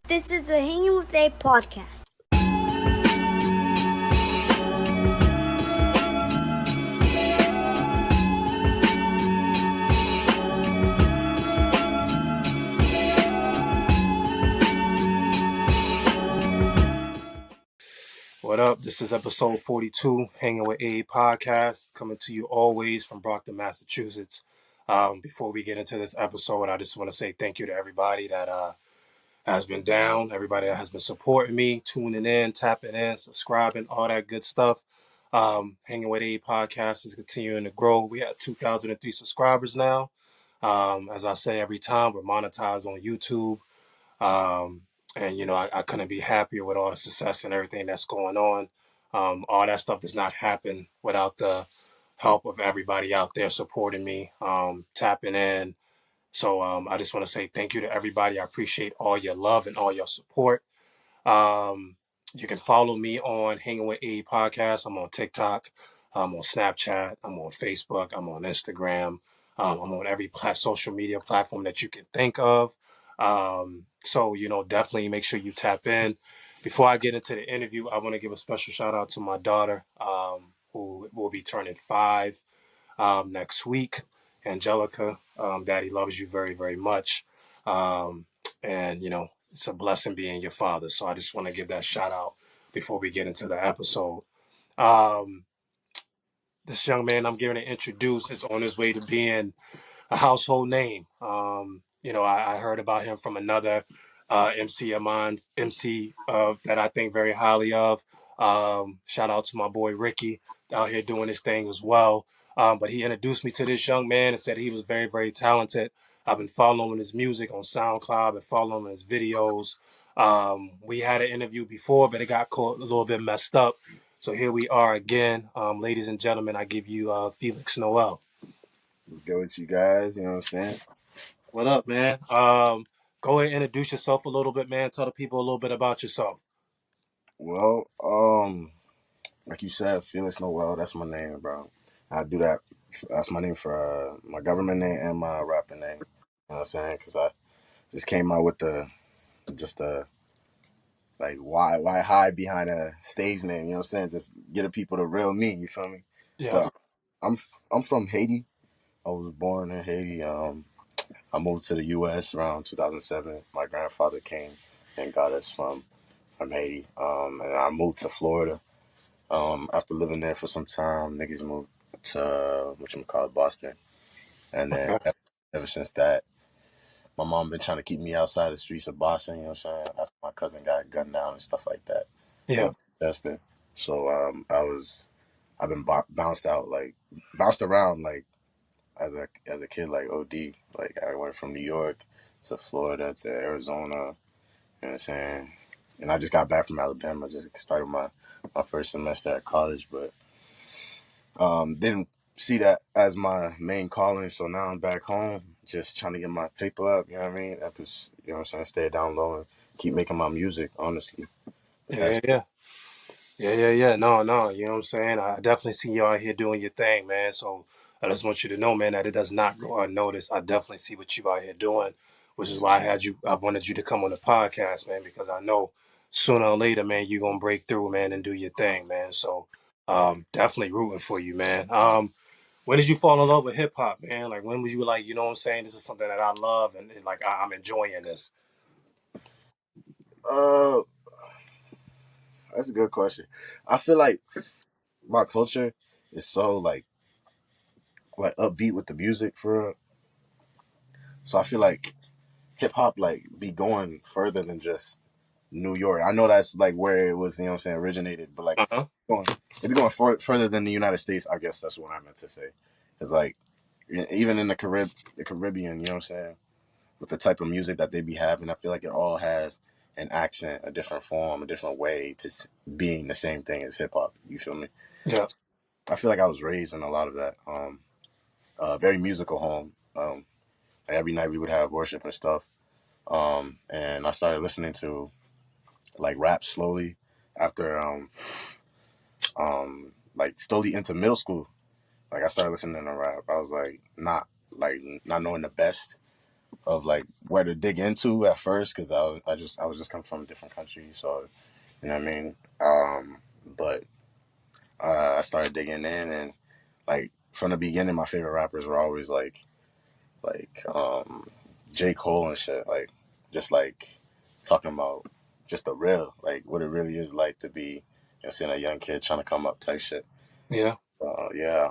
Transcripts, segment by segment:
This is the Hanging with A podcast. What up? This is episode 42, Hanging with A podcast, coming to you always from Brockton, Massachusetts. Before we get into this episode, I just want to say thank you to everybody that has been down, everybody that has been supporting me, tuning in, tapping in, subscribing, all that good stuff. Hanging with A podcast is continuing to grow. We have 2,003 subscribers now. As I say every time, we're monetized on YouTube. Um, and I couldn't be happier with all the success and everything that's going on. All that stuff does not happen without the help of everybody out there supporting me, tapping in. So I just want to say thank you to everybody. I appreciate all your love and all your support. Um, you can follow me on Hanging with A Podcast. I'm on TikTok. I'm on Snapchat. I'm on Facebook. I'm on Instagram. I'm on every social media platform that you can think of. So, definitely make sure you tap in. Before I get into the interview, I want to give a special shout out to my daughter, who will be turning 5 next week. Angelica, Daddy loves you very, very much. Um, and, it's a blessing being your father. So I just want to give that shout out before we get into the episode. Um, this young man I'm going to introduce is on his way to being a household name. I heard about him from another MC of mine, MC that I think very highly of. Shout out to my boy Ricky out here doing his thing as well. But he introduced me to this young man and said he was very, very talented. I've been following his music on SoundCloud and following his videos. We had an interview before, but it got caught a little bit messed up. So here we are again. Ladies and gentlemen, I give you Felix Noel. Let's go with you guys, you know what I'm saying? What up, man? Go ahead and introduce yourself a little bit, man. Tell the people a little bit about yourself. Well, like you said, Felix Noel, that's my name, bro. I do that. That's my name for my government name and my rapping name. You know what I'm saying? Because I just came out with just the, like, why hide behind a stage name? You know what I'm saying? Just get the people the real me, you feel me? Yeah. But I'm I'm from Haiti. I was born in Haiti. I moved to the U.S. around 2007. My grandfather came and got us from Haiti. And I moved to Florida. After living there for some time, niggas moved to Boston, and then Okay. ever since that, my mom been trying to keep me outside the streets of Boston. You know what I'm saying? After my cousin got gunned down and stuff like that Yeah. in Boston. So I've been bounced around like as a kid, like OD. Like I went from New York to Florida to Arizona. You know what I'm saying? And I just got back from Alabama. Just started my first semester at college, but didn't see that as my main calling. So now I'm back home, just trying to get my paper up. You know what I mean? Up is, you know what I'm saying? Stay down low and keep making my music. Honestly, but Yeah. that's Yeah. Yeah. Yeah. Yeah. Yeah. No. No. You know what I'm saying? I definitely see you out here doing your thing, man. So I just want you to know, man, that it does not go unnoticed. I definitely see what you out here doing, which is why I wanted you to come on the podcast, man, because I know sooner or later, man, you're gonna break through, man, and do your thing, man. So definitely rooting for you, man. When did you fall in love with hip hop, man? Like, when was you like, you know what I'm saying? This is something that I love, and like, I'm enjoying this. uh that's a good question. I feel like my culture is so like upbeat with the music for real. So I feel like hip hop like be going further than just New York. I know that's like where it was, you know what I'm saying, originated, but like Uh huh. going it be going further than the United States. I guess that's what I meant to say. It's like even in the Caribbean, you know what I'm saying, with the type of music that they be having, I feel like it all has an accent, a different form, a different way to being the same thing as hip hop. You feel me? Yeah. I feel like I was raised in a lot of that. Very musical home. Like every night we would have worship and stuff. And I started listening to like rap slowly after like slowly into middle school. Like I started listening to rap. I was like not knowing the best, of like where to dig into at first because I was just coming from a different country, so you know what I mean. But I started digging in, and like from the beginning, my favorite rappers were always like J Cole and shit, like just like talking about just the real, like what it really is like to be, seeing a young kid trying to come up type shit. Yeah. Yeah,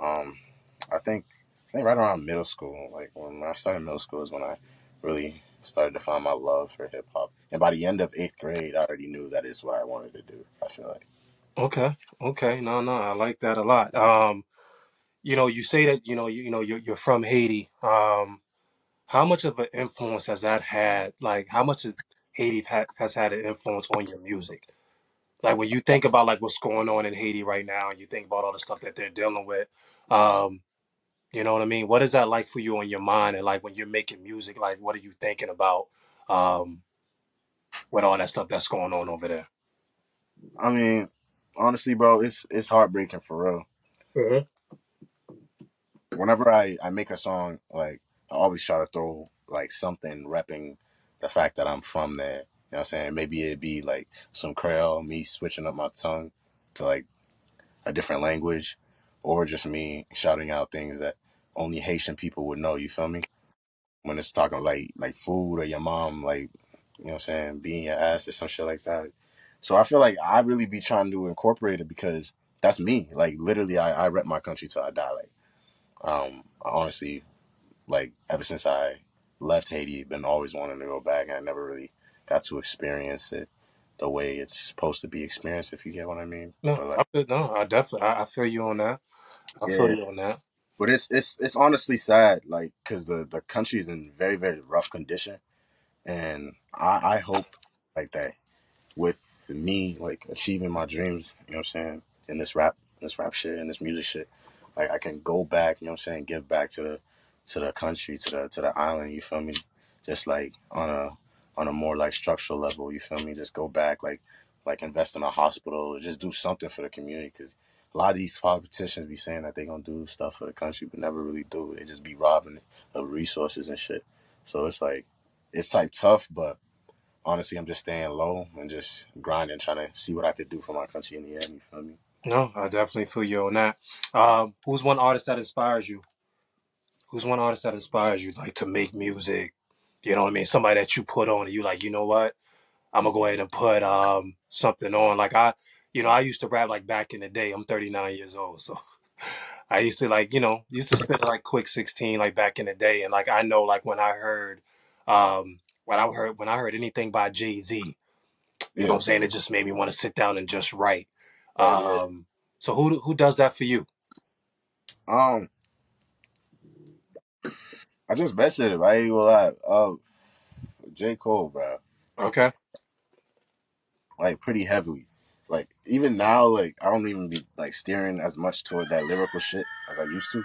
I think I think right around middle school, like when I started middle school, is when I really started to find my love for hip hop. And by the end of eighth grade, I already knew that is what I wanted to do. I feel like. Okay. Okay. No, no, I like that a lot. You say that you're from Haiti. How much of an influence has that had? Like, how much has had an influence on your music? Like, when you think about like what's going on in Haiti right now, and you think about all the stuff that they're dealing with, um, you know what I mean? What is that like for you on your mind? And like when you're making music, like what are you thinking about um, with all that stuff that's going on over there? I mean, honestly, bro, it's heartbreaking for real. Hmm. Whenever I make a song, like I always try to throw like something repping the fact that I'm from there. You know what I'm saying? Maybe it'd be like some Creole, me switching up my tongue to like a different language, or just me shouting out things that only Haitian people would know. You feel me? When it's talking like food or your mom, like you know what I'm saying, being your ass or some shit like that. So I feel like I really be trying to incorporate it because that's me. Like literally, I rep my country till I die. Like I honestly, like ever since I left Haiti, been always wanting to go back, and I never really got to experience it the way it's supposed to be experienced. If you get what I mean. No, But like, I feel, no, I definitely, I feel you on that. I feel yeah. you on that. But it's honestly sad, like, because the country is in very very rough condition, and I hope like that with me like achieving my dreams, you know what I'm saying, in this rap shit and this music shit, like I can go back, you know what I'm saying, give back to the country, to the island, you feel me? Just like on a more like structural level, you feel me? Just go back like invest in a hospital or just do something for the community because a lot of these politicians be saying that they gonna do stuff for the country but never really do. They just be robbing it of resources and shit. So it's like it's type tough, but honestly, I'm just staying low and just grinding, trying to see what I could do for my country in the end. You feel me? No, I definitely feel you on that. Who's one artist that inspires you? Who's one artist that inspires you, like to make music? You know what I mean? Somebody that you put on and you like, you know what? I'm gonna go ahead and put something on. Like I used to rap like back in the day. I'm 39 years old, so I used to like, used to spit like quick 16 like back in the day. And like I know like when I heard anything by Jay-Z, you know what Yeah. I'm saying? It just made me want to sit down and just write. Yeah. So who does that for you? Um, I just messed it. I ain't gonna lie. J Cole, bro. Okay. Like pretty heavily. Like even now, like I don't even be like steering as much toward that lyrical shit as I used to.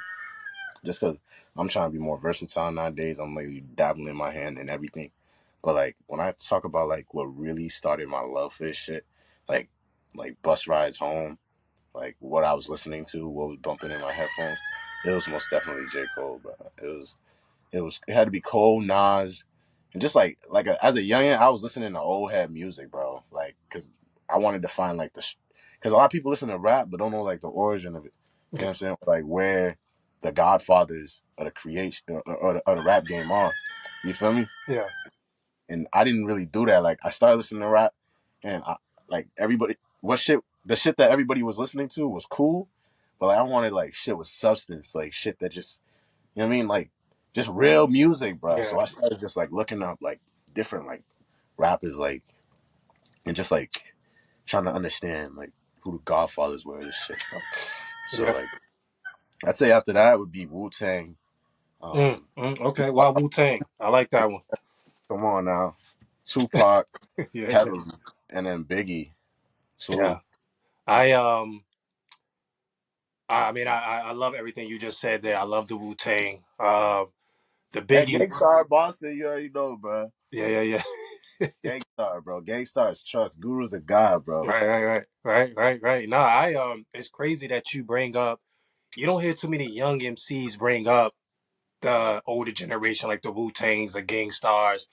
Just because I'm trying to be more versatile nowadays. I'm like dabbling my hand in everything. But like when I talk about like what really started my love for this shit, like like bus rides home, like what I was listening to, what was bumping in my headphones, it was most definitely J Cole, bro. It had to be Cole, Nas, and just as a youngin, I was listening to old head music, bro. Like because I wanted to find like because a lot of people listen to rap but don't know like the origin of it. You know what I'm saying? Like where the Godfathers of the creation or the rap game are. You feel me? Yeah. And I didn't really do that. Like I started listening to rap, and like everybody, the shit that everybody was listening to was cool, but like I wanted like shit with substance, like shit that just you know what I mean, like just real music, bro. Yeah. So I started just like looking up like different like rappers, like and just like trying to understand like who the Godfathers were, this shit. Bro. So Yeah. like I'd say after that would be Wu Tang. Okay. Why Tupac, Wu-Tang? I like that one. come on now, Tupac Yeah. Yeah. heavily, and then Biggie Yeah. too. I I mean, I love everything you just said there. I love the Wu Tang. The And Biggie. Gangstar Boston, you already know, bro. Yeah, yeah, yeah. Gangstar, bro. Gangstar is trust. Guru's a god, bro. Right. No, it's crazy that you bring up. You don't hear too many young MCs bring up the older generation, like the Wu-Tangs, the Gang Stars,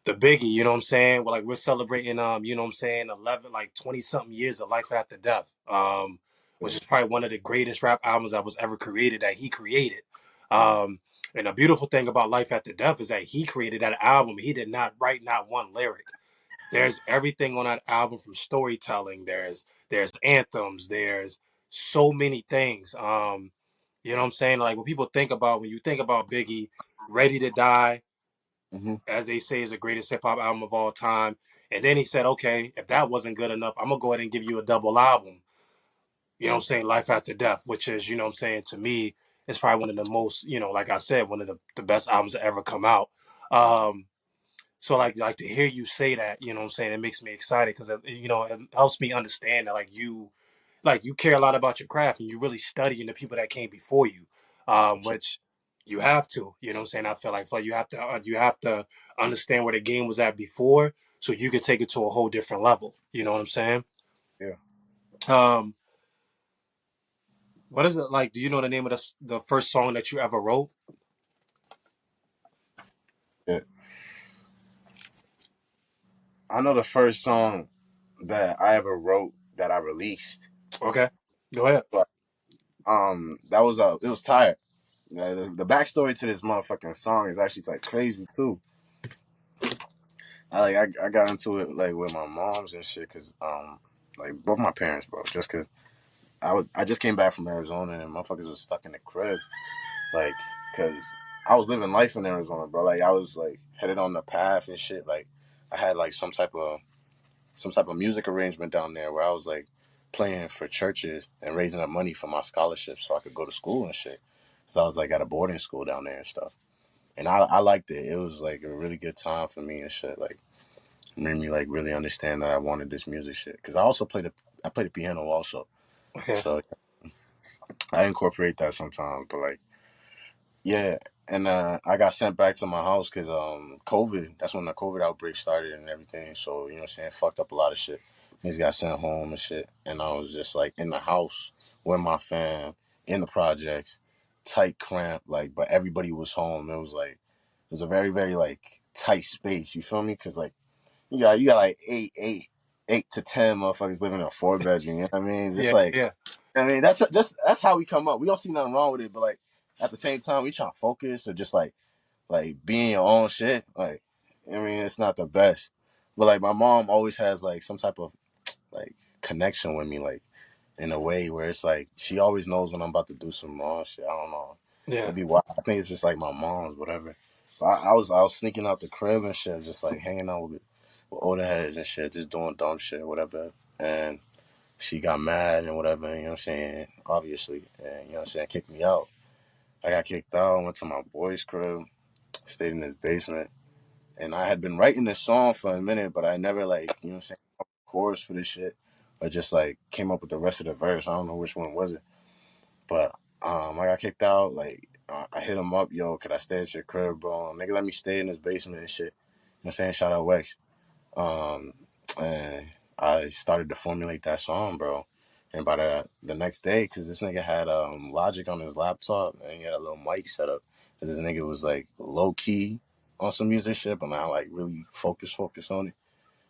the Biggie, you know what I'm saying? Well, like we're celebrating you know what I'm saying, 11 like 20 something years of life after death. Which Yeah. is probably one of the greatest rap albums that was ever created that he created. Um and the beautiful thing about Life After Death is that he created that album. He did not write not one lyric. There's everything on that album from storytelling. There's anthems. There's so many things. You know what I'm saying? Like when you think about Biggie, Ready to Die, Hmm. as they say, is the greatest hip hop album of all time. And then he said, okay, if that wasn't good enough, I'm gonna go ahead and give you a double album. You know what I'm saying? Life After Death, which is, you know what I'm saying, to me, it's probably one of the most, like I said, one of the best albums to ever come out. Um, so like to hear you say that, you know what I'm saying, it makes me excited because it helps me understand that like you care a lot about your craft and you really studying the people that came before you, which you have to, you know what I'm saying. I feel like you have to understand where the game was at before, so you can take it to a whole different level. You know what I'm saying? Yeah. Um, what is it like? Do you know the name of the first song that you ever wrote? Yeah. I know the first song that I ever wrote that I released, Okay, go ahead. but that was it was tired. The backstory to this motherfucking song is actually like crazy too. I got into it like with my moms and shit because like both my parents, bro, just because I just came back from Arizona and motherfuckers was stuck in the crib, like because I was living life in Arizona, bro. Like I was like headed on the path and shit. Like I had like some type of music arrangement down there where I was like playing for churches and raising up money for my scholarship so I could go to school and shit. So I was like at a boarding school down there and stuff. And I liked it. It was like a really good time for me and shit. Like made me like really understand that I wanted this music shit. Because I play the piano also. Okay, So I incorporate that sometimes. But like yeah, and I got sent back to my house because COVID. That's when the COVID outbreak started and everything. So you know what I'm saying, fucked up a lot of shit. Niggas got sent home and shit, and I was just like in the house with my fam in the projects, tight cramp, like, but everybody was home. It was a very very like tight space. You feel me? Because like you got like eight to ten motherfuckers living in a 4 bedroom. You know what I mean? Just yeah, like yeah, I mean, that's how we come up. We don't see nothing wrong with it, but like at the same time, we trying to focus or just like being your own shit. Like, I mean, it's not the best, but like my mom always has like some type of like connection with me, like in a way where it's like she always knows when I'm about to do some wrong shit. I don't know. yeah. It'd be wild. I think it's just like my mom's, whatever. But I was sneaking out the crib and shit, just like hanging out with older heads and shit, just doing dumb shit, whatever. And she got mad and whatever, you know what I'm saying? Obviously. And you know what I'm saying, kicked me out. I got kicked out, went to my boy's crib, stayed in his basement. And I had been writing this song for a minute, but I never like, you know what I'm saying, chorus for this shit. Or just like came up with the rest of the verse. I don't know which one was it. But I got kicked out, like I hit him up, yo, could I stay at your crib, bro? Nigga let me stay in his basement and shit. You know what I'm saying? Shout out Wex. Um, and I started to formulate that song, bro. And by the next day, because this nigga had Logic on his laptop and he had a little mic set up. Cause this nigga was like low key on some music shit, but not like really focus on it.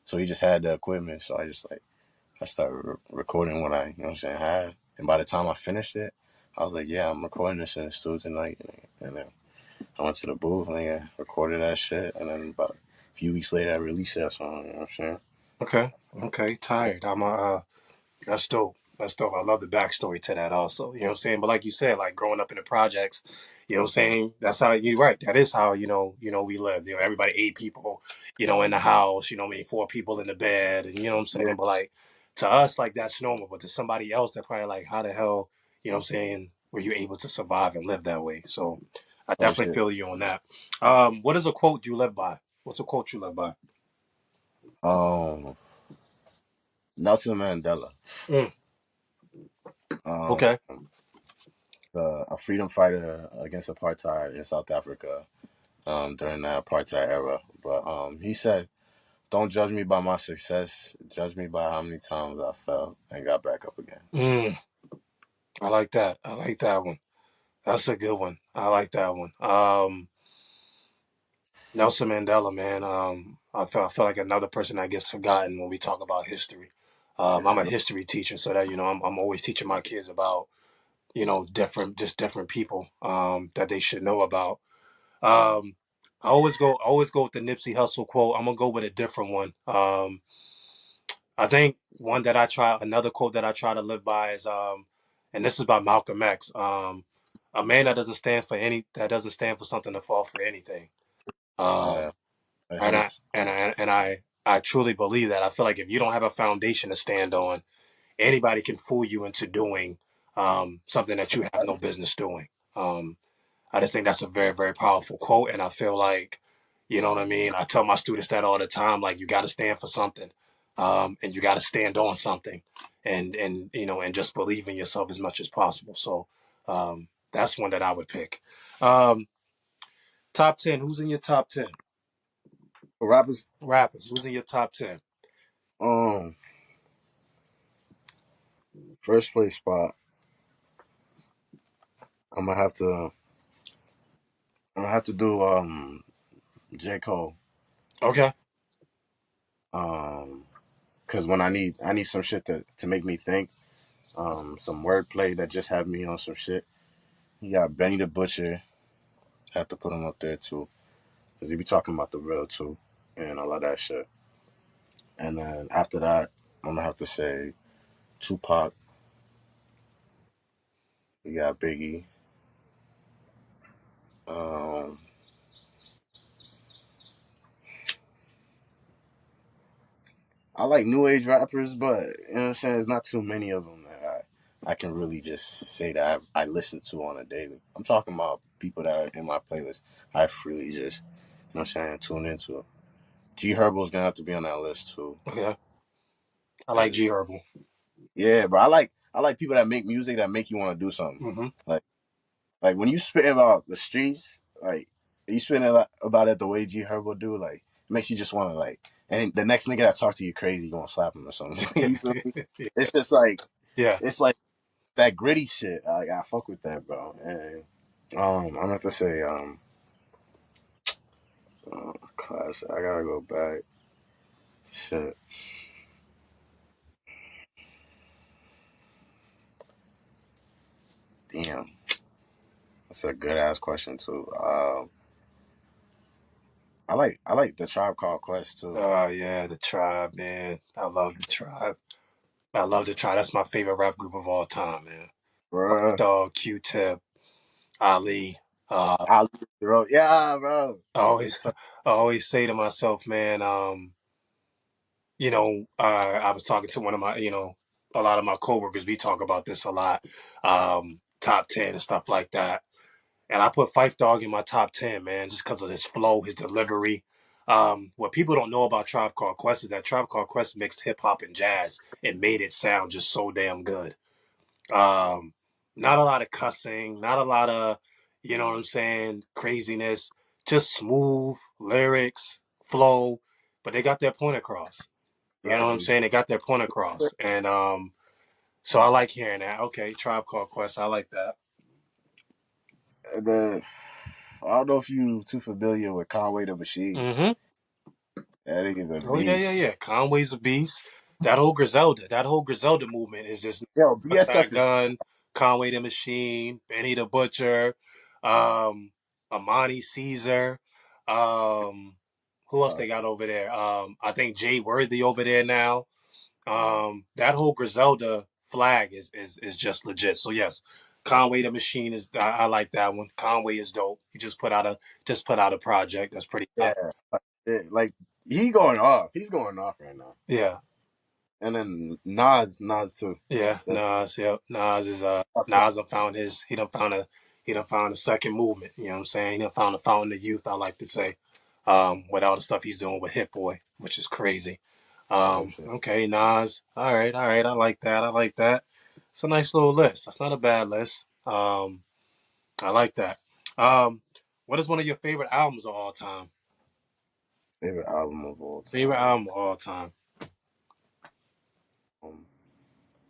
So he just had the equipment. So I started recording what you know what I'm saying, had. And by the time I finished it, I was like, yeah, I'm recording this in the studio tonight. And then I went to the booth and recorded that shit. And then about a few weeks later, I released that song. You know what I'm saying? Okay, okay. Tired. That's dope. That's dope. I love the backstory to that also. You know what I'm saying? But like you said, like growing up in the projects, you know what I'm saying? That's how you're right. That is how, we lived. Everybody 8 people, in the house, what I mean, 4 people in the bed, and you know what I'm Yeah, saying? But like to us, like that's normal. But to somebody else, they're probably like, how the hell, you know what I'm saying, were you able to survive and live that way? So I oh definitely shit. feel you on that. What is a quote you live by? What's a quote you live by? Um, Nelson Mandela, Mm, um, okay. a freedom fighter against apartheid in South Africa, during the apartheid era. But he said, "Don't judge me by my success. Judge me by how many times I fell and got back up again." Mm, I like that. I like that one. That's a good one. I like that one. Nelson Mandela, man. I feel like another person that gets forgotten when we talk about history. I'm Yeah, a no, history teacher, so that I'm always teaching my kids about different people that they should know about. Um, I always go with the Nipsey Hussle quote. I'm gonna go with a different one. I think one that another quote that I try to live by is and this is by Malcolm X. A man that doesn't stand for something to fall for anything. uh, Um, it and I hits. and I and I truly believe that. I feel like if you don't have a foundation to stand on, anybody can fool you into doing something that you have no business doing. Um, I just think that's a very, very powerful quote. And I feel like, you know what I mean? I tell my students that all the time, like you got to stand for something. And you got to stand on something and just believe in yourself as much as possible. So, that's one that I would pick. Um, top 10, who's in your top 10 For rappers, rappers? Who's in your top 10? um, first place spot. I'm gonna have to. I'm gonna have to do J Cole. Okay. Um, because when I need some shit to make me think. Some wordplay that just had me on some shit. You got Benny the Butcher. Have to put him up there too, cause he be talking about the real too, and all of that shit. And then after that, I'm gonna have to say Tupac. You got Biggie. Um, I like new age rappers, but you know what I'm saying. There's not too many of them that I can really just say that I listen to on a daily. I'm talking about people that are in my playlist. I freely just, you know what I'm saying, tune into. G Herbo's gonna have to be on that list too, Okay. I like G cause Herbal. yeah, bro. I like people that make music that make you want to do something. Hmm. Like like when you spit about the streets, like you spit about it the way G Herbo do, like it makes you just want to like. And the next nigga that talk to you crazy, you gonna slap him or something. You feel me? It's just like Yeah. it's like that gritty shit. I fuck with that, bro. And I'm gonna have to say class. I gotta go back. Shit, damn. That's a good ass question too. I like the Tribe Called Quest too, Oh yeah, the Tribe, man. I love the Tribe. I love the Tribe. That's my favorite rap group of all time, man. Puff bro. Dog, Q-Tip, Ali. Uh, Ali, bro. Yeah, bro. I They always, so I always say to myself, man, I was talking to one of my, a lot of my coworkers. We talk about this a lot, top 10 and stuff like that. And I put Fife Dog in my top 10, man, just because of his flow, his delivery. What people don't know about Tribe Called Quest is that Tribe Called Quest mixed hip hop and jazz and made it sound just so damn good. Um, Not a lot of cussing, not a lot of, you know what I'm saying, craziness, just smooth lyrics, flow, but they got their point across. You know what I'm exactly. saying? They got their point across. And so I like hearing that. Okay, Tribe Called Quest, I like that. The I don't know if you too familiar with Conway the Machine. Mm-hmm. That nigga's a Oh yeah, yeah, beast. yeah. Conway's a beast. That whole Griselda movement is just Yo, Side BSF is Gun, Conway the Machine, Benny the Butcher, um, Amani Caesar. Um, who else uh, they got over there? I think Jay Worthy over there now. That whole Griselda flag is just legit. So yes, Conway the Machine is I like that one. Conway is dope. He just put out a project that's pretty yeah, hot. yeah, like he going off. He's going off right now. Yeah. And then Nas too. Yeah, That's Nas done found he done found a second movement, you know what I'm saying? He done found the fountain of youth, I like to say. With all the stuff he's doing with Hit Boy, which is crazy. type shit. Okay, Nas. All right, I like that. I like that. It's a nice little list. That's not a bad list. I like that. Um, what is one of your favorite albums of all time? Favorite album of all Favorite time. album of all time. Um,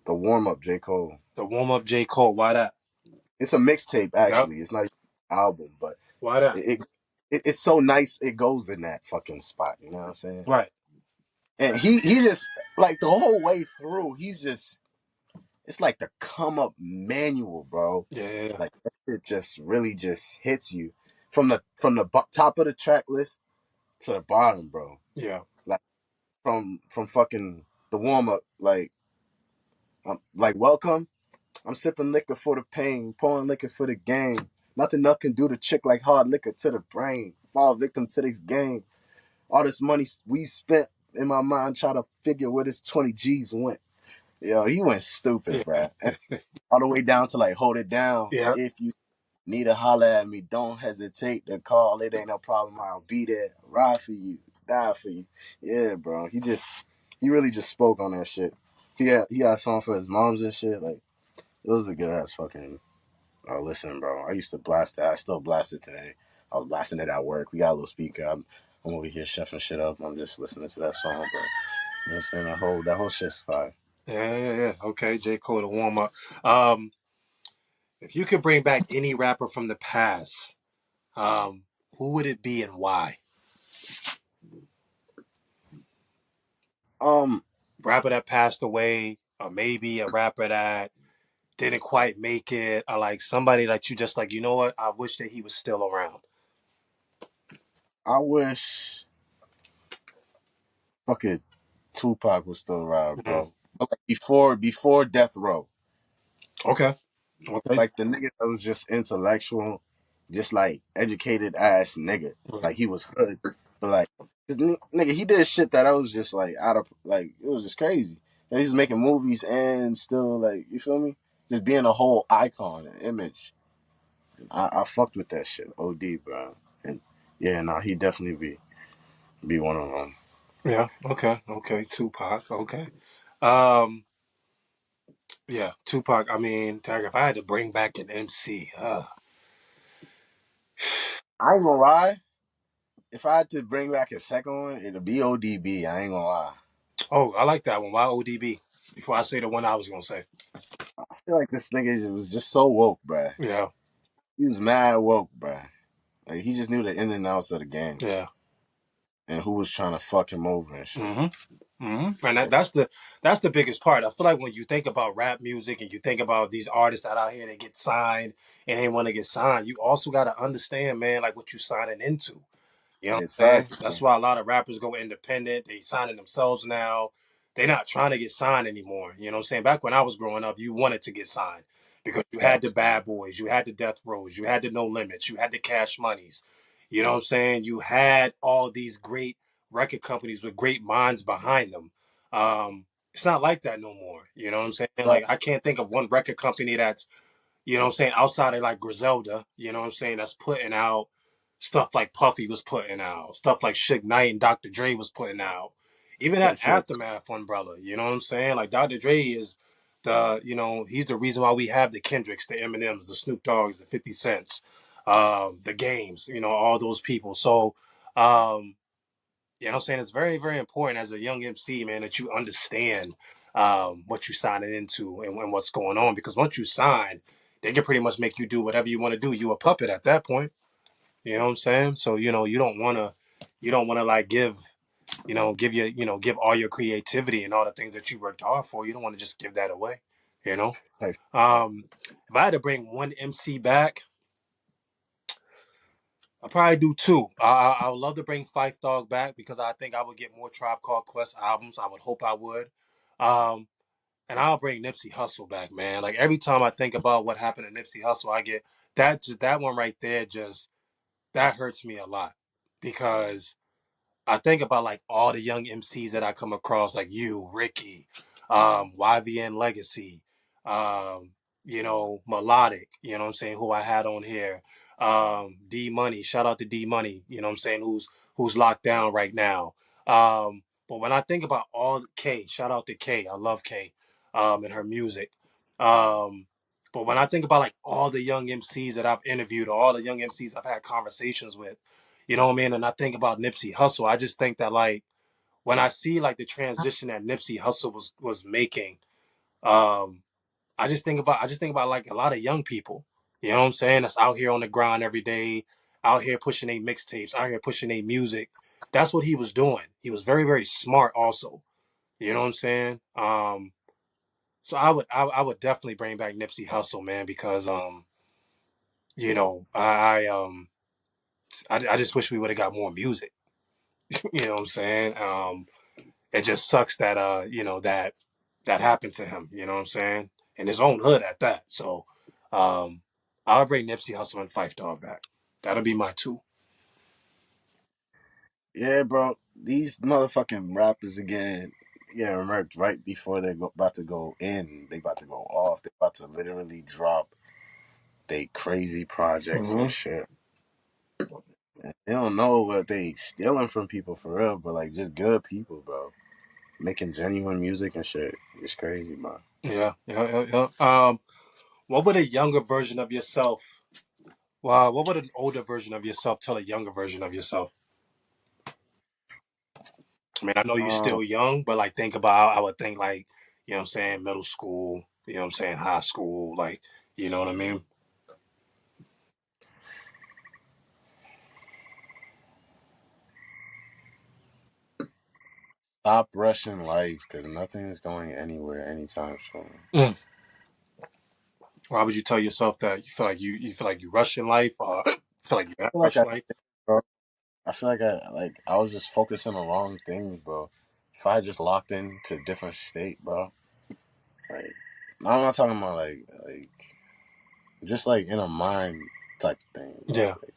the warm up, J Cole. The warm up J. Cole. Why that? It's a mixtape Yep. actually. It's not an album, but Why that? it's so nice. It goes in that fucking spot. You know what I'm saying? Right. And he just like the whole way through. He's just it's like the come up manual, bro. Yeah. Like it just really just hits you from the top of the track list to the bottom, bro. Yeah. Like from fucking the warm up, like welcome. I'm sipping liquor for the pain, pouring liquor for the game. Nothing else can do the trick like hard liquor to the brain. Fall victim to this game. All this money we spent in my mind, try to figure where this 20 G's went. Yo, he went stupid, Yeah. bruh. And all the way down to like hold it down. Yeah. If you need to holler at me, don't hesitate to call. It ain't no problem. I'll be there. Ride for you. Die for you. Yeah, bro. He really just spoke on that shit. He had a song for his moms and shit. Like it was a good ass fucking listen, bro. I used to blast that. I still blast it today. I was blasting it at work. We got a little speaker. I'm over here chefing shit up. I'm just listening to that song, bro. You know what I'm saying? That whole shit's fire. Yeah. Yeah. Yeah. Okay. J. Cole to warm up. Um, if you could bring back any rapper from the past, um, who would it be and why? Um, Rapper that passed away, or maybe a rapper that didn't quite make it, or like somebody that you just like, you know what? I wish that he was still around. I wish fucking Tupac was still around, Mm-hmm. bro. But like before Death Row, Okay. Okay. like the nigga that was just intellectual, just like educated ass nigga. Like he was hood, but like this nigga, he did shit that I was just like out of like it was just crazy. And he's making movies and still like you feel me, just being a whole icon, an image. I fucked with that shit, OD, bro. And yeah, no, he definitely be one of them. Yeah. Okay. Okay. Tupac. Okay. Um. Yeah. Tupac. I mean, tag. If I had to bring back an MC, I ain't gonna lie. If I had to bring back a second one, it'd be ODB. I ain't gonna lie. oh, I like that one. Why ODB? Before I say the one I was gonna say. I feel like this nigga was just so woke, bruh. Yeah. He was mad woke, bruh. Like he just knew the in and outs of the game Yeah. and who was trying to fuck him over and shit. Mm-hmm. Mm-hmm. And that's the biggest part. I feel like when you think about rap music and you think about these artists that out here that get signed and they want to get signed, you also got to understand, man, like what you signing into. You know what It's I'm saying? facts, That's man. why a lot of rappers go independent. They signing themselves now. They're not trying to get signed anymore. You know what I'm saying? Back when I was growing up, you wanted to get signed because you had the Facts. bad boys, you had the death rows, you had the no limits, you had the cash monies. You know what I'm saying? You had all these great record companies with great minds behind them. It's not like that no more. You know what I'm saying? Like Facts. I can't think of one record company that's you know what I'm saying, outside of like Griselda, you know what I'm saying, that's putting out stuff like Puffy was putting out, stuff like Suge Knight and Dr. Dre was putting out. Even No that shit. Aftermath umbrella, you know what I'm saying? Like Dr. Dre is he's the reason why we have the Kendricks, the Eminems, the Snoop Dogg's, the 50 Cents, the games, all those people. So, you know what I'm saying? It's very, very important as a young MC, man, that you understand what you're signing into and what's going on. Because once you sign, they can pretty much make you do whatever you want to do. You a puppet at that point. You know what I'm saying? So, you don't wanna like give all your creativity and all the things that you worked hard for. You don't want to just give that away, you know? Like, If I had to bring one MC back, I'll probably do two. I would love to bring Fife Dog back because I think I would get more Tribe Called Quest albums. I would hope I would. Um, and I'll bring Nipsey Hussle back, man. Like every time I think about what happened to Nipsey Hussle, I get that one right there. Just that hurts me a lot because I think about like all the young MCs that I come across, like you, Ricky, YVN Legacy, um, Melodic, you know what I'm saying, who I had on here. D Money, shout out to D Money, you know what I'm saying, who's locked down right now. But when I think about all K, shout out to K, I love K, and her music. Um, but when I think about like all the young MCs that I've interviewed, or all the young MCs I've had conversations with, you know what I mean? And I think about Nipsey Hussle. I just think that like when I see like the transition that Nipsey Hussle was making, um, I just think about like a lot of young people. You know what I'm saying? That's out here on the grind every day, out here pushing their mixtapes, out here pushing their music. That's what he was doing. He was very, very smart also. You know what I'm saying? So I would definitely bring back Nipsey Hussle, man, because you know, I just wish we would have got more music. You know what I'm saying? It just sucks that that happened to him. You know what I'm saying? In his own hood at that. So, um, I'll bring Nipsey Hussle and Fife Dog back. That'll be my two. Yeah, bro. These motherfucking rappers again. Yeah, remember right before about to go in, they about to go off. They about to literally drop they crazy projects and Hmm. shit. And they don't know what they stealing from people for real, but like just good people, bro. Making genuine music and shit. It's crazy, man. Yeah, yeah, yeah, yeah. What would a younger version of yourself? Well, what would an older version of yourself tell a younger version of yourself? I mean, I know you're Um, still young, but like think about, I would think like, you know what I'm saying, middle school, you know what I'm saying, high school, like, you know what I mean? Stop rushing life because nothing is going anywhere anytime soon. Mm. Why would you tell yourself that? You feel like you feel like you rush in life, or feel like you I have feel like rush I, life? bro. I feel like I was just focusing on wrong things, bro. If I had just locked into a different state, bro, like no, I'm not talking about like just like in a mind type thing, bro. Yeah, Like,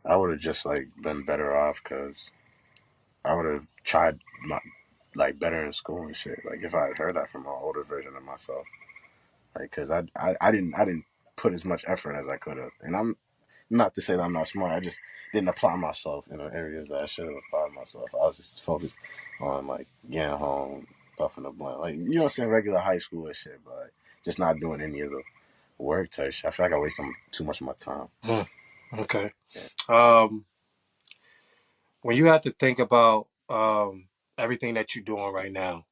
I would have just like been better off because I would have tried my like better in school and shit. Like if I had heard that from an older version of myself, like because I didn't put as much effort as I could have, and I'm not to say that I'm not smart. I just didn't apply myself in the areas that I should have applied myself. I was just focused on like getting home, puffing a blunt, like you know what I'm saying, regular high school and shit, but like, just not doing any of the work type shit. I feel like I waste too much of my time. mm. Okay. Yeah. Um, when you have to think about everything that you're doing right now,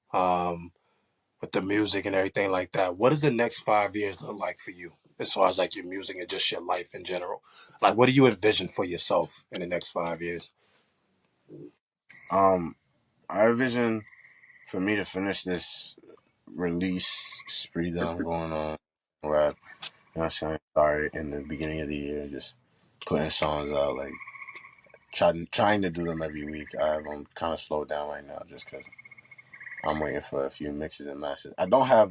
with the music and everything like that, what does the next 5 years look like for you? As far as like your music and just your life in general, like what do you envision for yourself in the next 5 years? Um, I envision for me to finish this release spree that I'm going on, where I, you know what I'm saying, started in the beginning of the year, just putting songs out, like trying to do them every week. I'm kind of slowed down right now just because I'm waiting for a few mixes and masters. I don't have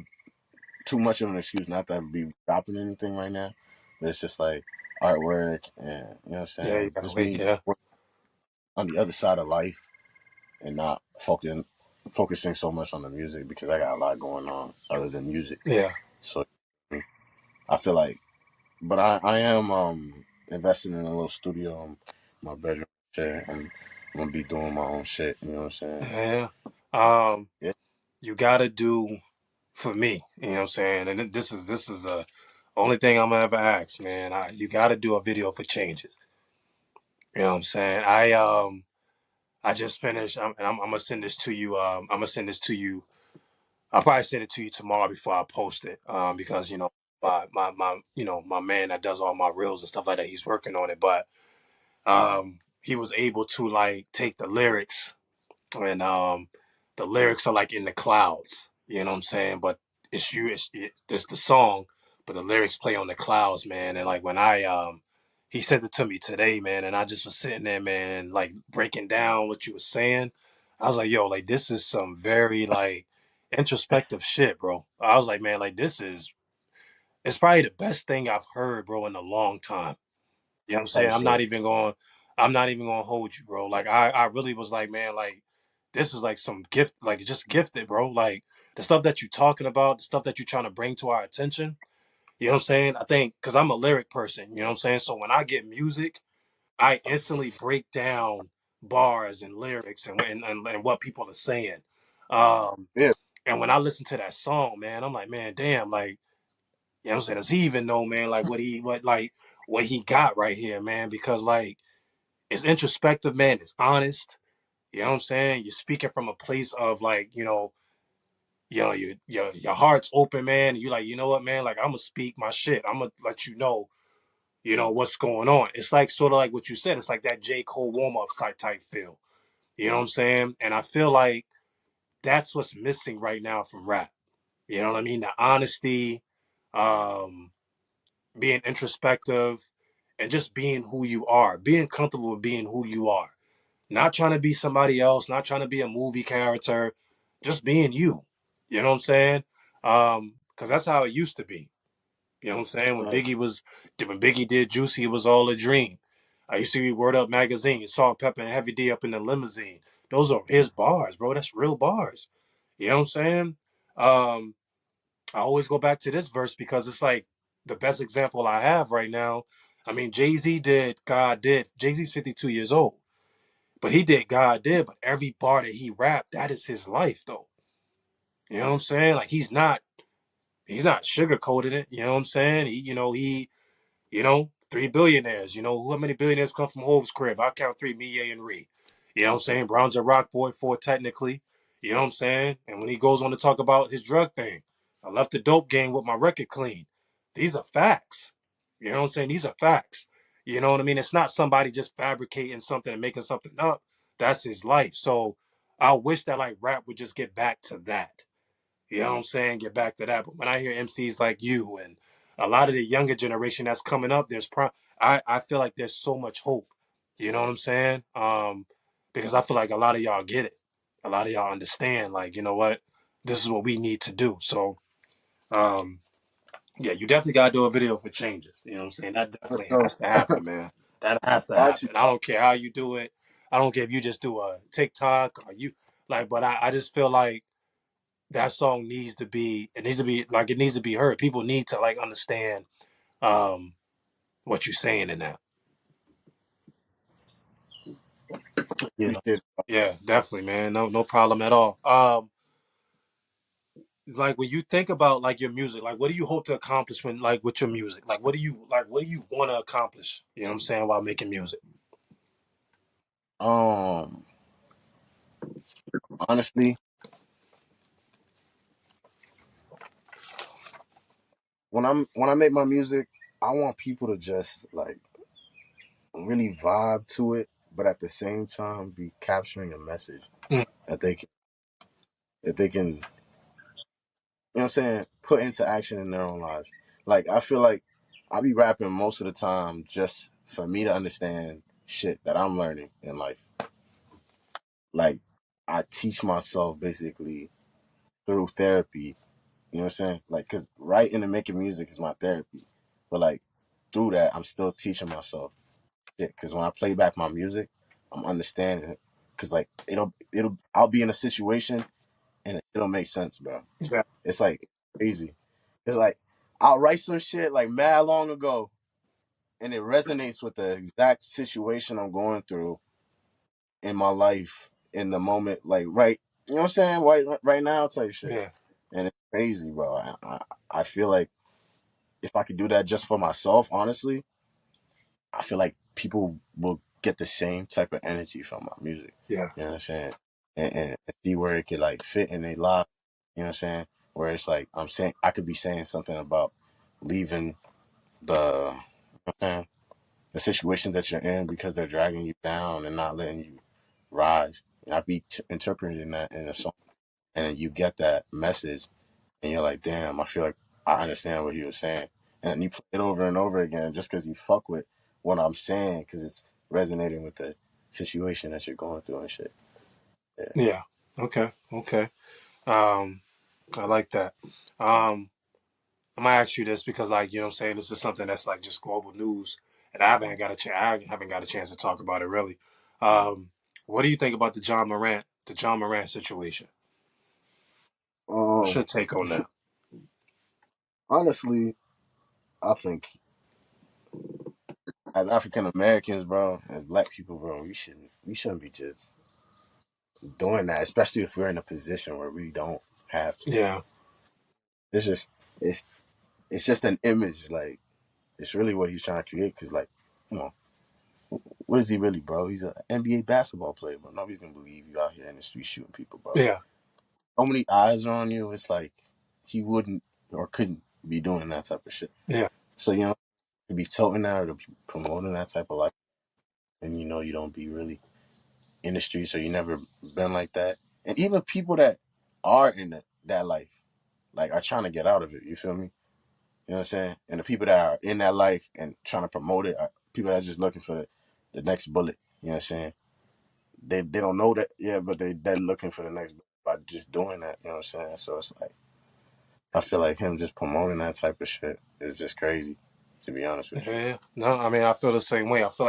too much of an excuse not to be dropping anything right now, but it's just like artwork and you know what I'm Yeah, you saying. gotta Just wait. me Yeah, on the other side of life and not focusing so much on the music because I got a lot going on other than music. yeah, So I feel like, but I am investing in a little studio in my bedroom. Shit, and I'm gonna be doing my own shit. You know what I'm saying? yeah. Um, Yeah. you gotta do for me. You know what I'm saying? And this is the only thing I'm gonna ever ask, man. You gotta do a video for changes. You know what I'm saying? I just finished, and I'm gonna send this to you. I'm gonna send this to you. I'll probably send it to you tomorrow before I post it. Because my my man that does all my reels and stuff like that, he's working on it. But he was able to like take the lyrics, and the lyrics are like in the clouds. You know what I'm saying? But it's the song, but the lyrics play on the clouds, man. And like when he sent it to me today, man, and I just was sitting there, man, like breaking down what you were saying. I was like, yo, like this is some very like introspective shit, bro. I was like, man, like it's probably the best thing I've heard, bro, in a long time. You know what I'm saying? Type shit. I'm not even gonna hold you, bro. Like I really was like, man, like this is like some gift, like just gifted, bro. Like the stuff that you're talking about, the stuff that you're trying to bring to our attention. You know what I'm saying? I think because I'm a lyric person, you know what I'm saying? So when I get music, I instantly break down bars and lyrics and what people are saying. Um Yeah. and when I listen to that song, man, I'm like, man, damn, like, you know what I'm saying? Does he even know, man, like what he got right here, man? Because like it's introspective, man. It's honest. You know what I'm saying? You're speaking from a place of like, your heart's open, man. You like, you know what, man? Like, I'm gonna speak my shit. I'm gonna let you know what's going on. It's like sort of like what you said. It's like that J. Cole warm up type feel. You know what I'm saying? And I feel like that's what's missing right now from rap. You know what I mean? The honesty, um, being introspective, and just being who you are, being comfortable with being who you are. Not trying to be somebody else, not trying to be a movie character, just being you. You know what I'm saying? Because that's how it used to be. You know what I'm saying? Right. When Biggie did Juicy, it was all a dream. I used to read Word Up magazine, Salt, Pepper, and Heavy D up in the limousine. Those are his bars, bro. That's real bars. You know what I'm saying? Um, I always go back to this verse because it's like the best example I have right now. I mean, Jay Z did God did. Jay Z's 52 years old, but he did God did. But every bar that he rapped, that is his life, though. You know what I'm saying? Like he's not sugarcoating it. You know what I'm saying? Three billionaires. How many billionaires come from Hove's crib? I count three, me, Ye, and Ree. You know what I'm saying? Brown's a rock boy, four technically. You know what I'm saying? And when he goes on to talk about his drug thing, I left the dope game with my record clean. These are facts. You know what I'm saying? These are facts. You know what I mean? It's not somebody just fabricating something and making something up. That's his life. So I wish that like rap would just get back to that. You know what I'm saying? Get back to that. But when I hear MCs like you and a lot of the younger generation that's coming up, I feel like there's so much hope. You know what I'm saying? Because I feel like a lot of y'all get it. A lot of y'all understand, like, you know what? This is what we need to do. So, um, yeah, you definitely gotta do a video for changes. You know what I'm saying? That definitely So has to happen, man. That has to actually, happen. I don't care how you do it. I don't care if you just do a TikTok or you like, but I just feel like that song needs to be heard. People need to like understand um what you're saying in that. You know. appreciate it. Yeah, definitely, man. No problem at all. Like when you think about like your music, like what do you hope to accomplish when like with your music? What do you want to accomplish? You know what I'm saying, while making music? Um, honestly, when I make my music, I want people to just like really vibe to it, but at the same time be capturing a message Mm, that they can, you know what I'm saying, put into action in their own lives. Like I feel like I be rapping most of the time just for me to understand shit that I'm learning in life. Like I teach myself basically through therapy. You know what I'm saying? Like, cause writing and making music is my therapy, but like through that, I'm still teaching myself shit. Cause when I play back my music, I'm understanding it. Cause like I'll be in a situation and it'll make sense, bro. yeah, It's like crazy. It's like I'll write some shit like mad long ago, and it resonates with the exact situation I'm going through in my life in the moment, like right, you know what I'm saying, right now type shit, yeah, and it's crazy, bro. I feel like if I could do that just for myself, honestly, I feel like people will get the same type of energy from my music. yeah, You know what I'm saying? And see where it could like fit in a lot. You know what I'm saying? Where it's like I'm saying I could be saying something about leaving the the situations that you're in because they're dragging you down and not letting you rise. And I'd be interpreting that in a song, and then you get that message, and you're like, damn, I feel like I understand what he was saying. And you play it over and over again just because you fuck with what I'm saying because it's resonating with the situation that you're going through and shit. Yeah. yeah. Okay, okay. Um, I like that. Um, I'm gonna ask you this because, like, you know what I'm saying, this is something that's like just global news, and I haven't got a chance to talk about it really. Um, what do you think about the John Morant situation? What's Um. your take on that? Honestly, I think as African Americans, bro, as Black people, bro, we shouldn't be just doing that, especially if we're in a position where we don't have to. Yeah, It's just it's it's just an image, like it's really what he's trying to create. Cause like, come on, what is he really, bro? He's an NBA basketball player, but nobody's gonna believe you out here in the street shooting people, bro. yeah, so many eyes are on you. It's like he wouldn't or couldn't be doing that type of shit. Yeah. So to be toting that or to be promoting that type of life, and you don't be really in the streets or you never been like that. And even people that are in that life, like are trying to get out of it. You feel me? You know what I'm saying? And the people that are in that life and trying to promote it are people that are just looking for the next bullet. You know what I'm saying? They don't know that, yeah, but they're looking for the next bullet by just doing that. You know what I'm saying? So it's like I feel like him just promoting that type of shit is just crazy, to be honest with you. Yeah. No, I mean, I feel the same way. I feel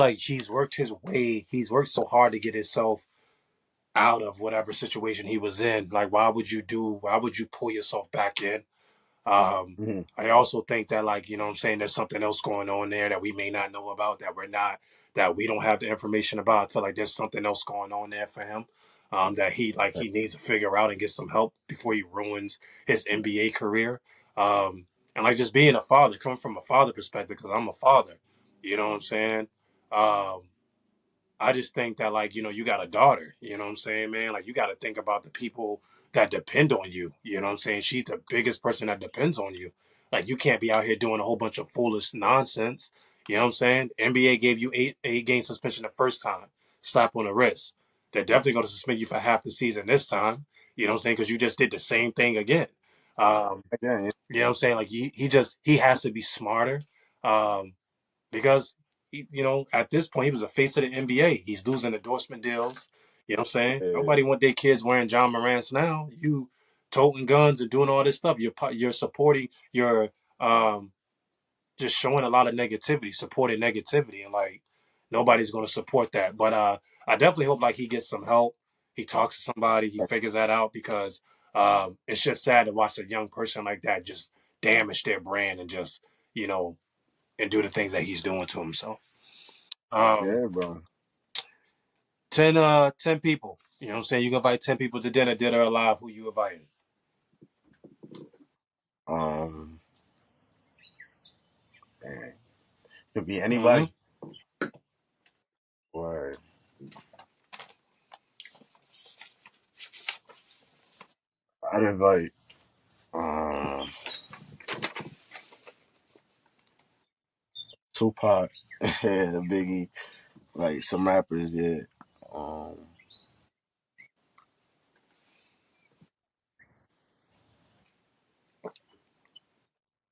like he's worked his way. He's worked so hard to get himself out of whatever situation he was in. Like, why would you pull yourself back in? Mm-hmm. I also think that, like, you know what I'm saying, there's something else going on there that we may not know about, that we don't have the information about. I feel like there's something else going on there for him. That he needs to figure out and get some help before he ruins his NBA career. And like just being a father, coming from a father perspective, because I'm a father, you know what I'm saying? Um, I just think that, like, you got a daughter, you know what I'm saying, man? Like, you got to think about the people that depend on you. You know what I'm saying? She's the biggest person that depends on you. Like, you can't be out here doing a whole bunch of foolish nonsense. You know what I'm saying? NBA gave you eight game suspension the first time, slap on the wrist. They're definitely going to suspend you for half the season this time. You know what I'm saying? Because you just did the same thing again. Um, Again, you know what I'm saying? Like, he has to be smarter. Um, because at this point he was a face of the NBA. He's losing endorsement deals. You know what I'm saying? yeah, Nobody want their kids wearing John Morant's now. You toting guns and doing all this stuff. You're supporting. You're um, just showing a lot of negativity, supporting negativity, and like nobody's going to support that. But I definitely hope like he gets some help. He talks to somebody. He figures that out because it's just sad to watch a young person like that just damage their brand and just you know and do the things that he's doing to himself. Um, yeah, bro. 10 people. You know what I'm saying? You can invite 10 people to dinner, dead or alive. Who you inviting? Um, man, could be Mm-hmm. anybody. Or I'd invite um Tupac, yeah, Biggie, like some rappers, yeah. Um,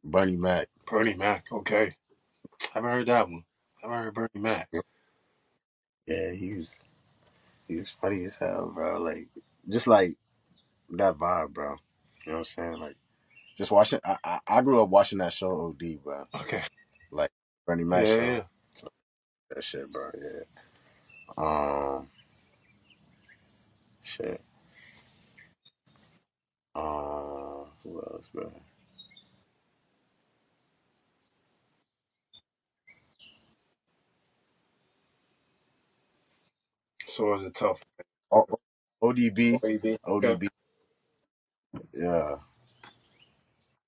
Bernie Mac. Bernie Mac. Okay. Haven't heard that one. Haven't heard Bernie Mac. Yeah, he was funny as hell, bro. Like just like that vibe, bro. You know what I'm saying? Like just watching. I grew up watching that show OD, bro. Okay. Like Bernie Mac Yeah, show. yeah. That shit, bro. Yeah. Um, shit. Who else, bro? So is it tough? Oh, ODB. ODB. Okay. ODB. Yeah.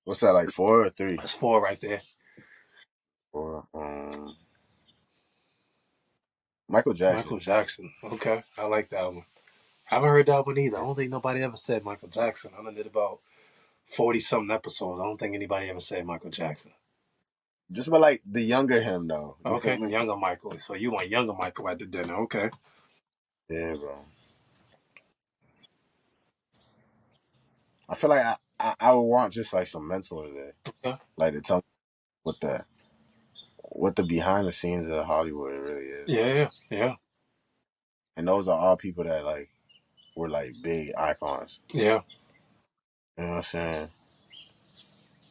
What's that, like 4 or 3? That's four right there. Or Michael Jackson. Michael Jackson. Okay. I like that one. Haven't heard that one either. I don't think nobody ever said Michael Jackson. I done did about 40 something episodes. I don't think anybody ever said Michael Jackson. Just about like the younger him though. You feel Okay. me? Younger Michael. So you want younger Michael at the dinner. Okay. Yeah, bro. I feel like I would want just like some mentors there, Yeah. like to tell me what the behind the scenes of Hollywood really is, Yeah. bro. Yeah. Yeah. And those are all people that like were like big icons. Yeah. You know what I'm saying?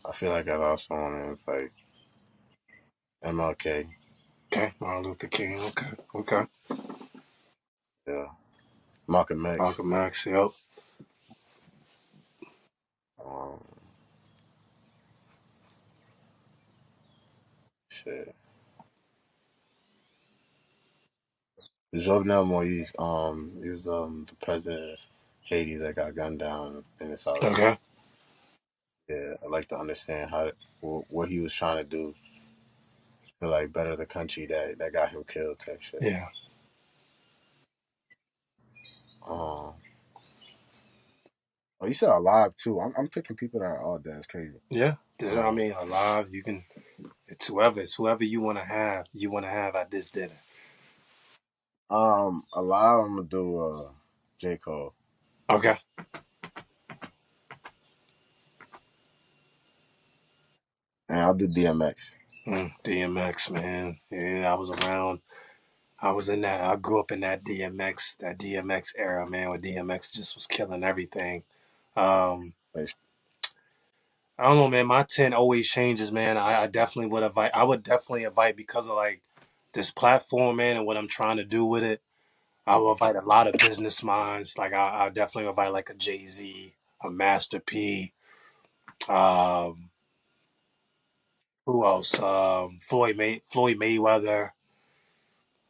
I feel like I'd also want to invite MLK. Okay, Martin Luther King. Okay, okay. Yeah, Malcolm X. Malcolm X. Yep. Um, shit. Jovenel Moise. He was the president of Haiti that got gunned down in his house. Okay. Yeah, I'd like to understand how what he was trying to do to like better the country that got him killed type shit. Yeah. Um, Oh, you said alive too. I'm picking people that are all dead. It's crazy. Yeah, I Um, mean, alive. You can. It's whoever you want to have. You want to have at this dinner. alive. I'm gonna do J Cole, Okay. and I'll do DMX. DMX, man. Yeah, I was around. I was in that. I grew up in that DMX era, man. Where DMX just was killing everything. Um, Like, I don't know, man. My 10 always changes, man. I definitely would invite. I would definitely invite because of like this platform, man, and what I'm trying to do with it. I will invite a lot of business minds. Like I definitely invite like a Jay Z, a Master P. Um, who else? Floyd Mayweather.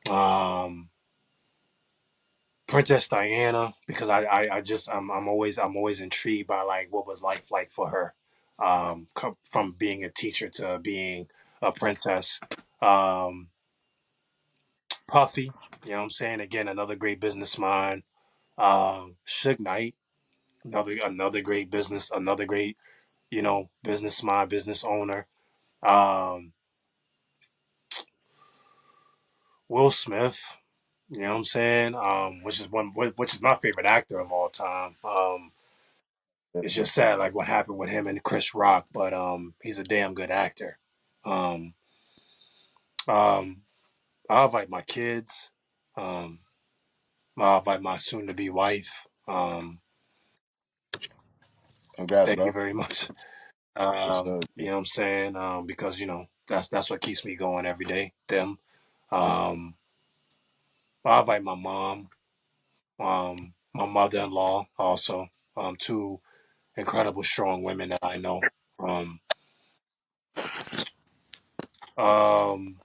Um, Princess Diana, because I'm always intrigued by like what was life like for her, from being a teacher to being a princess. Um, Puffy, you know what I'm saying? Again, another great business mind. Suge Knight, another great another great, business mind, business owner. Um, Will Smith, you know what I'm saying? Which is my favorite actor of all time. It's just sad like what happened with him and Chris Rock, but he's a damn good actor. Um, um, I'll invite my kids. Um, I'll invite my soon to be wife. congrats, Thank you bro. very much. What's up? You know what I'm saying? Because that's what keeps me going every day. Them. Um, I'll invite my mom, my mother-in-law also. Two incredible, strong women that I know. Um, um,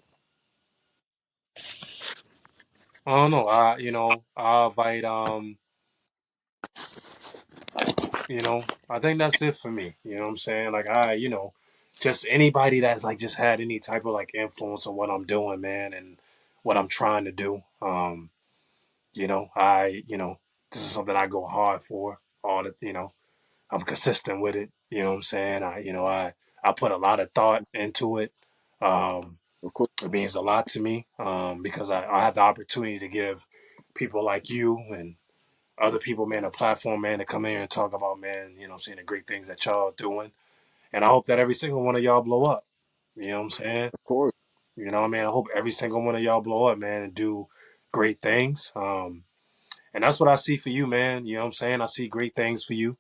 I don't know. I'll invite I think that's it for me. You know what I'm saying? Like just anybody that's like just had any type of like influence on what I'm doing, man, and what I'm trying to do. This is something I go hard for. I'm consistent with it. You know what I'm saying? I put a lot of thought into it. Um, Of course, it means a lot to me, because I have the opportunity to give people like you and other people, man, a platform, man, to come in here and talk about, man, seeing the great things that y'all doing. And I hope that every single one of y'all blow up. You know what I'm saying? of course, You know what I mean? I hope every single one of y'all blow up, man, and do great things. And that's what I see for you, man. You know what I'm saying? I see great things for you.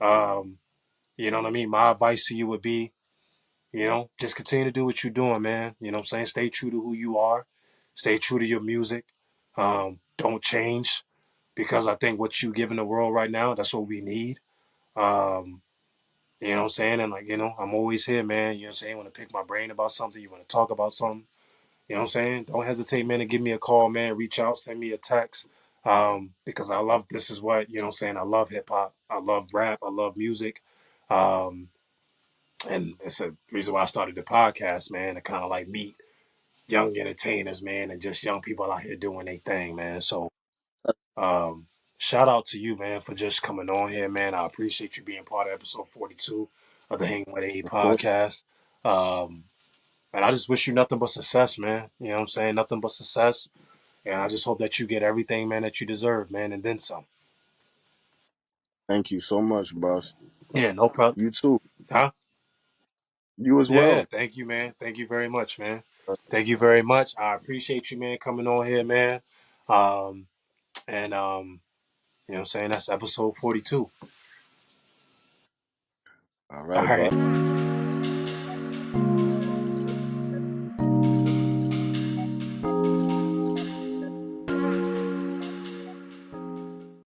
Um, you know what I mean? My advice to you would be, just continue to do what you're doing, man. You know what I'm saying? Stay true to who you are. Stay true to your music. Don't change, because I think what you give in the world right now, that's what we need. Um, you know what I'm saying? And like, I'm always here, man. You know what I'm saying? Want to pick my brain about something, you want to talk about something, you know what I'm saying? Don't hesitate, man, to give me a call, man. Reach out, send me a text. Because this is what, you know what I'm saying? I love hip hop. I love rap. I love music. Um, and it's a reason why I started the podcast, man, to kind of like meet young entertainers, man, and just young people out here doing their thing, man. So, um, shout out to you, man, for just coming on here, man. I appreciate you being part of episode 42 of the Hanging with A of course. podcast. Um, and I just wish you nothing but success, man. You know what I'm saying? Nothing but success. And I just hope that you get everything, man, that you deserve, man, and then some. Thank you so much, boss. Yeah, no problem. You too. Huh? You as Yeah, yeah. well. Thank you, man. Thank you very much, man. Thank you very much. I appreciate you, man, coming on here, man. Um, and you know what I'm saying? That's episode 42. All All right, boss. right.